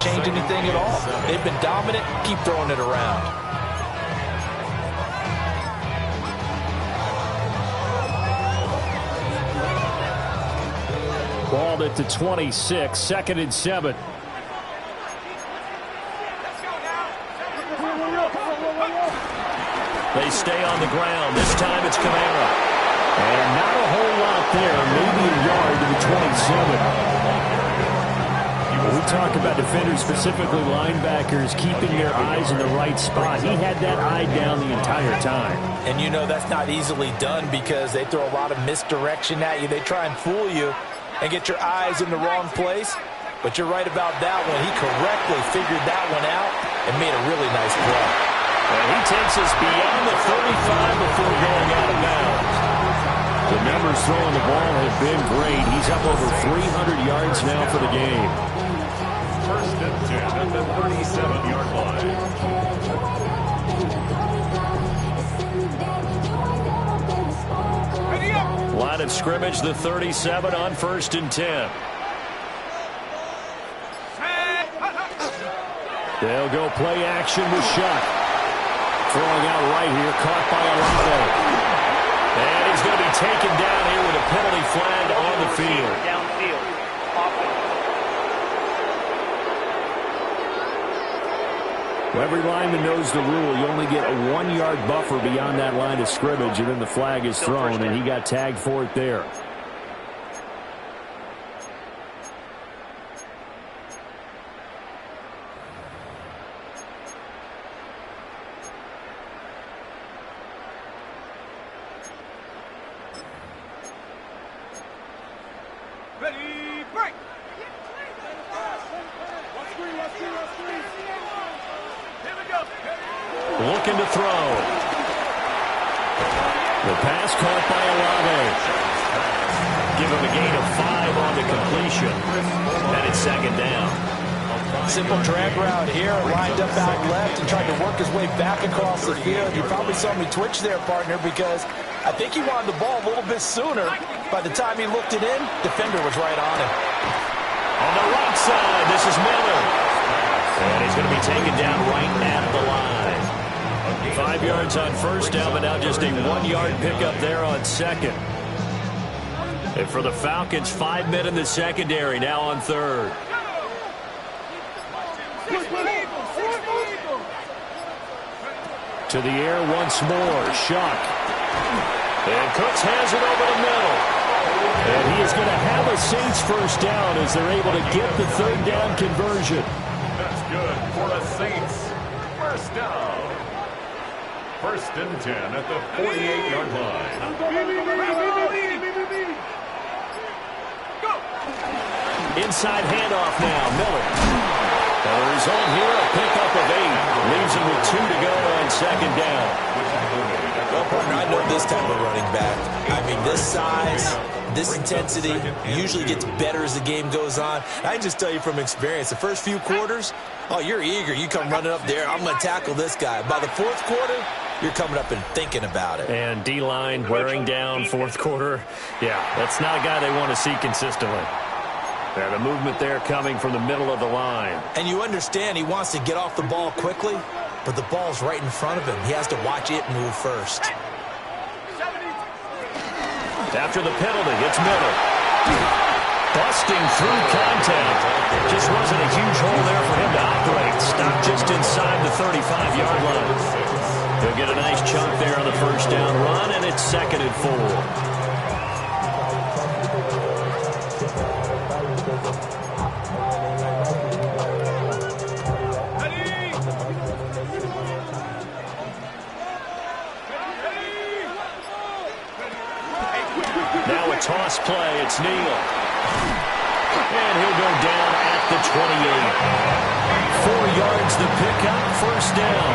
change anything at all. They've been dominant. Keep throwing it around. Balled at the 26, 2nd and 7. They stay on the ground. This time it's Kamara. And not a whole lot there. Maybe a yard to the 27. We talk about defenders, specifically linebackers, keeping their eyes in the right spot. He had that eye down the entire time. And you know that's not easily done because they throw a lot of misdirection at you. They try and fool you and get your eyes in the wrong place. But you're right about that one. He correctly figured that one out and made a really nice play. And he takes us beyond the 35 before going out of bounds. The numbers throwing the ball have been great. He's up over 300 yards now for the game. 1st and 10 at the 37-yard line. Line of scrimmage, the 37 on 1st and 10. They'll go play action with Shuck. Throwing out right here, caught by Olave. And he's going to be taken down here with a penalty flag on the field. Downfield. Well, every lineman knows the rule. You only get a 1-yard buffer beyond that line of scrimmage, and then the flag is thrown, and he got tagged for it there. Ready, break! Here we go. Looking to throw. The pass caught by Olave. Give him a gain of 5 on the completion. And it's 2nd down. Simple drag route here, lined up out left and tried to work his way back across the field. You probably saw me twitch there, partner, because I think he wanted the ball a little bit sooner. By the time he looked it in, defender was right on him. On the right side, this is Miller. And he's going to be taken down right at the line. 5 yards on 1st down, but now just a 1-yard pickup there on 2nd. And for the Falcons, 5 men in the secondary, now on 3rd. To the air once more, Shuck. And Cooks has it over the middle. And he is going to have a Saints 1st down as they're able to get the 3rd down conversion. That's good for the Saints. 1st down. 1st and 10 at the 48-yard line. Inside handoff now, Miller. The result here, a pickup of 8. Leaves him with 2 to go on 2nd down. Well, partner, I know this type of running back. I mean, this size, this intensity usually gets better as the game goes on. I can just tell you from experience, the first few quarters, oh, you're eager. You come running up there, I'm going to tackle this guy. By the 4th quarter, you're coming up and thinking about it. And D-line wearing down 4th quarter. Yeah, that's not a guy they want to see consistently. Yeah, the movement there coming from the middle of the line. And you understand he wants to get off the ball quickly, but the ball's right in front of him. He has to watch it move first. After the penalty, it's Miller. Busting through contact. Just wasn't a huge hole there for him to operate. Stopped just inside the 35-yard line. He'll get a nice chunk there on the 1st down run, and it's 2nd and 4. Now a toss play. It's Neal. And he'll go down at the 28. 4 yards the pickup. 1st down.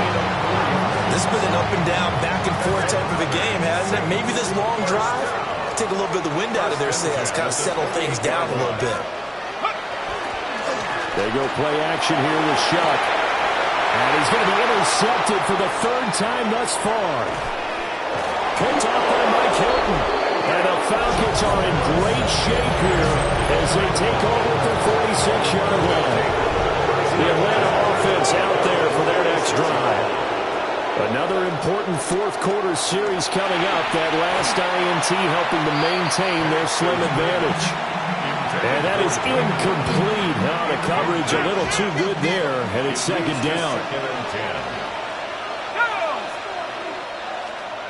This has been an up and down, back and forth type of a game, hasn't it? Maybe this long drive, take a little bit of the wind out of their sails, kind of settle things down a little bit. They go play action here with Shuck. And he's going to be intercepted for the 3rd time thus far. Picked off by Mike Hilton. And the Falcons are in great shape here as they take over at the 46-yard line. The Atlanta offense out there for their next drive. Another important fourth-quarter series coming up. That last INT helping to maintain their slim advantage. And that is incomplete. Now the coverage a little too good there, and it's second down.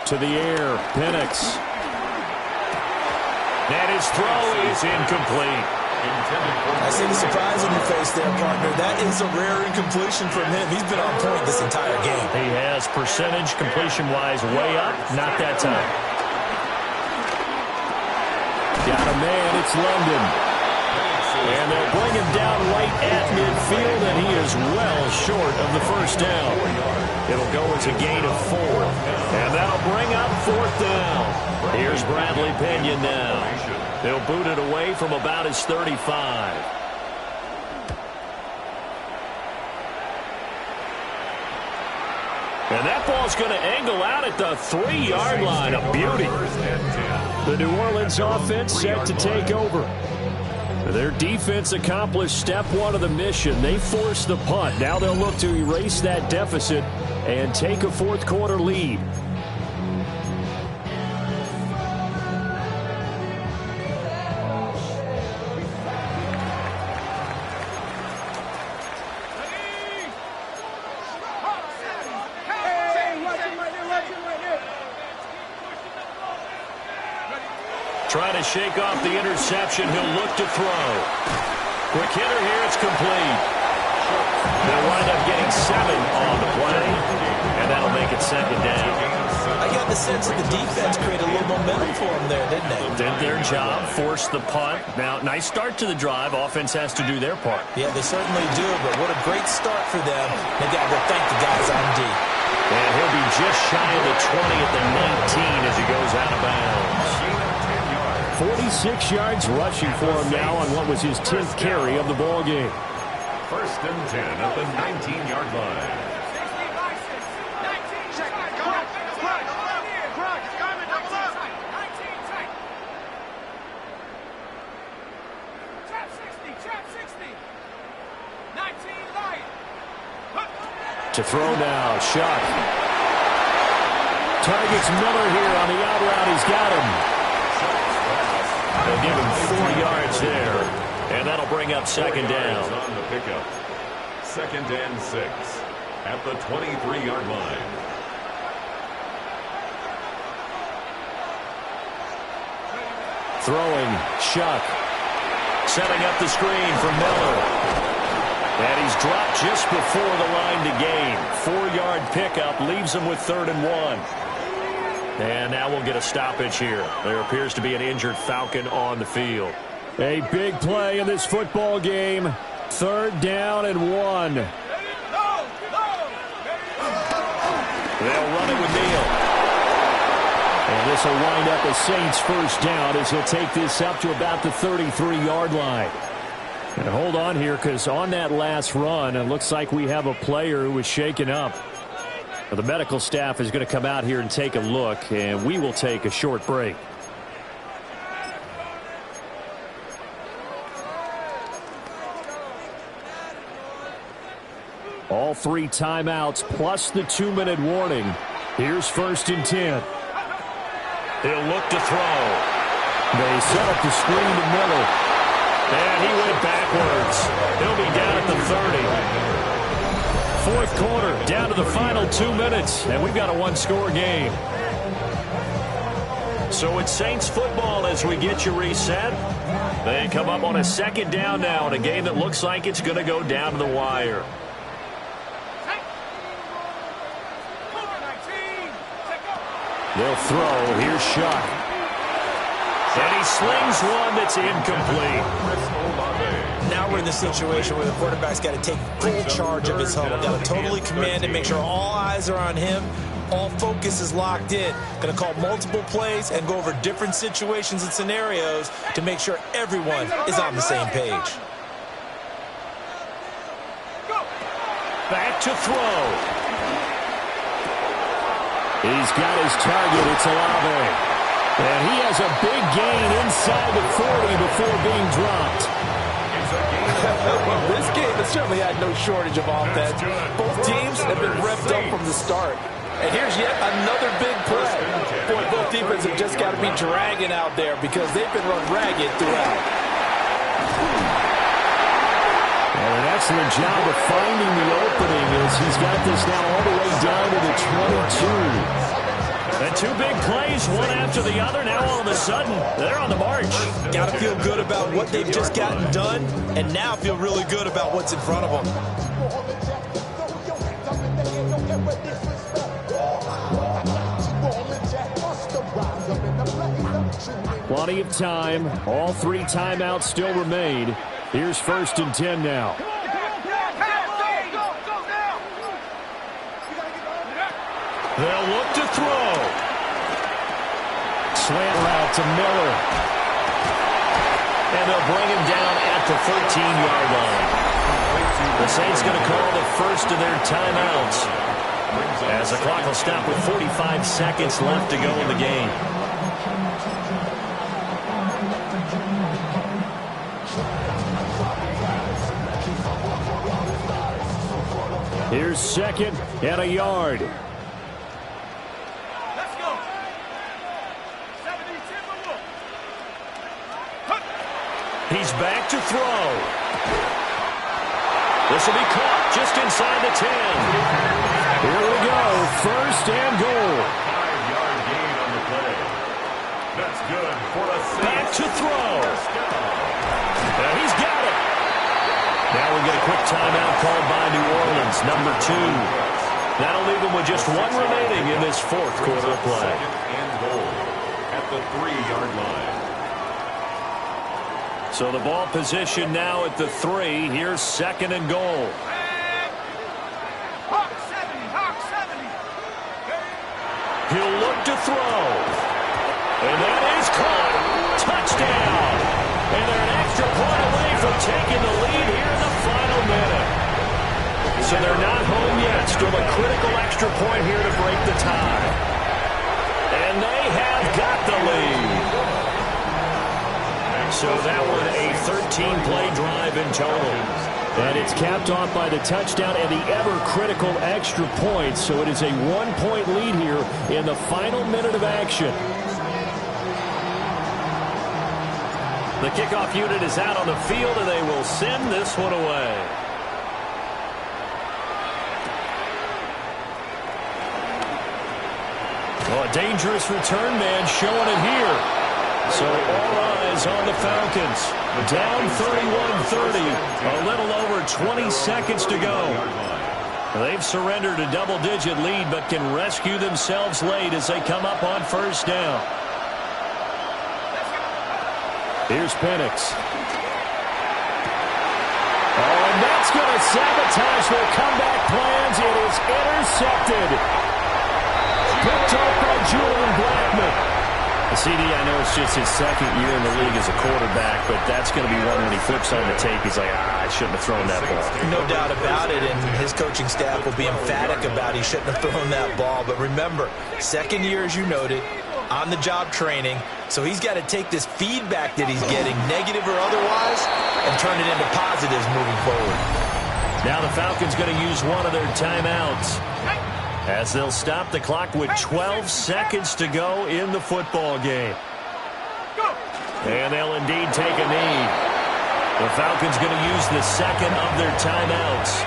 To the air, Penix. And his throw is incomplete. I see the surprise on your face there, partner. That is a rare incompletion from him. He's been on point this entire game. He has percentage completion-wise way up. Not that time. Got a man. It's London. And they'll bring him down right at midfield, and he is well short of the first down. It'll go as a gain of 4. And that'll bring up fourth down. Here's Bradley Pinion now. They'll boot it away from about his 35. And that ball's going to angle out at the 3-yard line. A beauty. The New Orleans offense set to take over. Their defense accomplished step 1 of the mission. They forced the punt. Now they'll look to erase that deficit and take a fourth-quarter lead. Trying to shake off the interception. He'll look to throw. Quick hitter here. It's complete. They'll wind up getting 7 on the play, and that'll make it second down. I got the sense that the defense created a little momentum for them there, didn't they? Did their job, forced the punt. Now, nice start to the drive. Offense has to do their part. Yeah, they certainly do, but what a great start for them. They got to thank the guys on D. And he'll be just shy of the 20 at the 19 as he goes out of bounds. 46 yards rushing for him now on what was his 10th carry of the ball game. First and 10 at the 19-yard line. To throw now, Shuck. Targets Miller here on the out route. He's got him. They'll give him 4 yards there, and that'll bring up second down. On the pickup. Second and 6 at the 23-yard line. Throwing, Shuck. Setting up the screen for Miller. And he's dropped just before the line to gain. 4-yard pickup leaves him with 3rd and 1. And now we'll get a stoppage here. There appears to be an injured Falcon on the field. A big play in this football game. 3rd down and 1. They'll run it with Neal. And this will wind up a Saints first down as he'll take this up to about the 33-yard line. And hold on here, because on that last run, it looks like we have a player who was shaken up. The medical staff is going to come out here and take a look, and we will take a short break. All 3 timeouts plus the 2-minute warning. Here's 1st and 10. He'll look to throw. They set up the screen to Miller. And he went backwards. He'll be down at the 30. 4th quarter, down to the final 2 minutes, and we've got a 1-score game. So it's Saints football as we get you reset. They come up on a 2nd down now in a game that looks like it's going to go down to the wire. They'll throw. Here's Shuck. And he slings one that's incomplete. Now we're in the situation where the quarterback's got to take full charge of his huddle. Got to totally command and make sure all eyes are on him. All focus is locked in. Going to call multiple plays and go over different situations and scenarios to make sure everyone is on the same page. Back to throw. He's got his target. It's Olave. And he has a big gain inside the 40 before being dropped. Well, this game has certainly had no shortage of offense. Both teams have been revved up from the start. And here's yet another big play. Boy, both defenses have just got to be dragging out there because they've been run ragged throughout. Well, an excellent job of finding the opening as he's got this now all the way down to the 22. And two big plays, one after the other. Now all of a sudden, they're on the march. Got to feel good about what they've just gotten done, and now feel really good about what's in front of them. Plenty of time. All three timeouts still remain. Here's 1st and 10 now. They'll look to throw. Slant route to Miller. And they'll bring him down at the 13-yard line. The Saints going to call the first of their timeouts, as the clock will stop with 45 seconds left to go in the game. Here's 2nd and a yard. Let's go. 70, He's back to throw. This will be caught just inside the 10. Here we go. 1st and goal. 5-yard gain on the play. That's good for a Saints. Back to throw. And he's got it. Now we get a quick timeout called by New Orleans, number 2. That'll leave them with just one remaining in this 4th quarter of play. 2nd and goal at the 3-yard line. So the ball position now at the 3. Here's 2nd and goal. Hawk 70, Hawk 70. He'll look to throw. And that is caught. Touchdown. And they're an extra point away from taking the lead here in the final minute. So they're not home yet. Still a critical extra point here to break the tie. And they have got the lead. So that one a 13-play drive in total. And it's capped off by the touchdown and the ever-critical extra point. So it is a 1-point lead here in the final minute of action. The kickoff unit is out on the field, and they will send this one away. Oh, a dangerous return man showing it here. So all eyes on the Falcons. Down 31-30. A little over 20 seconds to go. They've surrendered a double-digit lead, but can rescue themselves late as they come up on 1st down. Here's Penix. Oh, and that's going to sabotage their comeback plans. It is intercepted. Picked up by Julian Blackmon. CD, I know it's just his 2nd year in the league as a quarterback, but that's going to be one when he flips on the tape. He's like, I shouldn't have thrown that ball. No doubt about it, and his coaching staff will be emphatic about he shouldn't have thrown that ball. But remember, 2nd year, as you noted, on-the-job training, so he's got to take this feedback that he's getting, negative or otherwise, and turn it into positives moving forward. Now the Falcons going to use one of their timeouts, as they'll stop the clock with 12 seconds to go in the football game. And they'll indeed take a knee. The Falcons going to use the 2nd of their timeouts.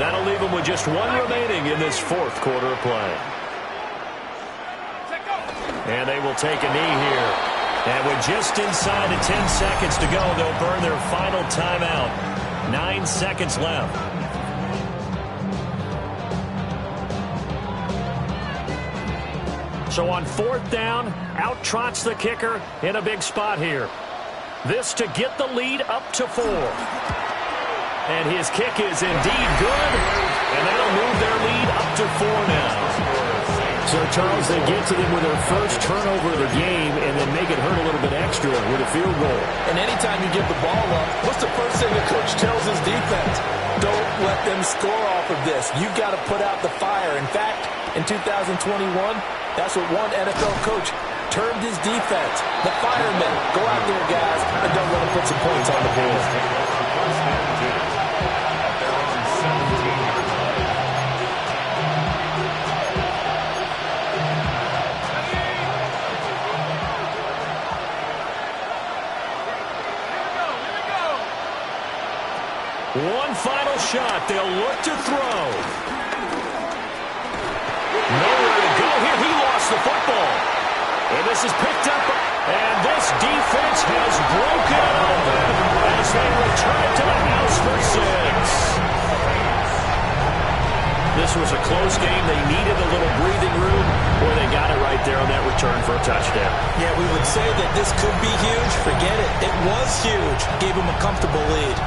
That'll leave them with just one remaining in this 4th quarter of play. And they will take a knee here. And with just inside of 10 seconds to go, they'll burn their final timeout. 9 seconds left. So on 4th down, out trots the kicker in a big spot here. This to get the lead up to 4. And his kick is indeed good. And that'll move their lead up to 4 now. So, Charles, they get to them with their first turnover of the game and then make it hurt a little bit extra with a field goal. And anytime you give the ball up, what's the first thing the coach tells his defense? Don't let them score off of this. You've got to put out the fire. In fact, in 2021, that's what one NFL coach turned his defense. The firemen, go out there, guys, and don't let him put some points on the board. First and 10 at their own 17-yard line. One final shot. They'll look to throw. Nowhere to go here. He lost the football. And this is picked up. And this defense has broken it open as they return to the house for 6. This was a close game. They needed a little breathing room. Boy, they got it right there on that return for a touchdown. Yeah, we would say that this could be huge. Forget it. It was huge. Gave them a comfortable lead.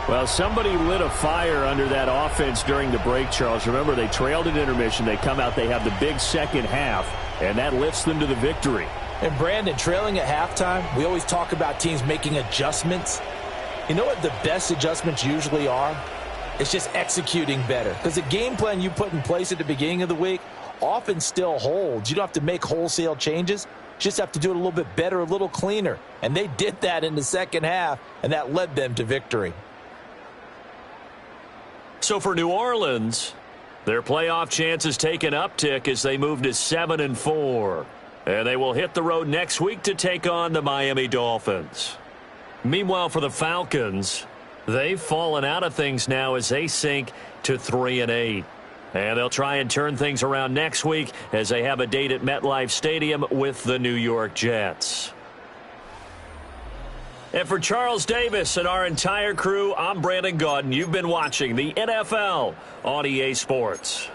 Well, somebody lit a fire under that offense during the break, Charles. Remember, they trailed at intermission. They come out, they have the big second half, and that lifts them to the victory. And Brandon, trailing at halftime, we always talk about teams making adjustments. You know what the best adjustments usually are? It's just executing better. Because the game plan you put in place at the beginning of the week often still holds. You don't have to make wholesale changes. You just have to do it a little bit better, a little cleaner. And they did that in the second half, and that led them to victory. So for New Orleans, their playoff chances take an uptick as they move to 7-4. And they will hit the road next week to take on the Miami Dolphins. Meanwhile, for the Falcons, they've fallen out of things now as they sink to 3-8. And they'll try and turn things around next week as they have a date at MetLife Stadium with the New York Jets. And for Charles Davis and our entire crew, I'm Brandon Gaudin. You've been watching the NFL on EA Sports.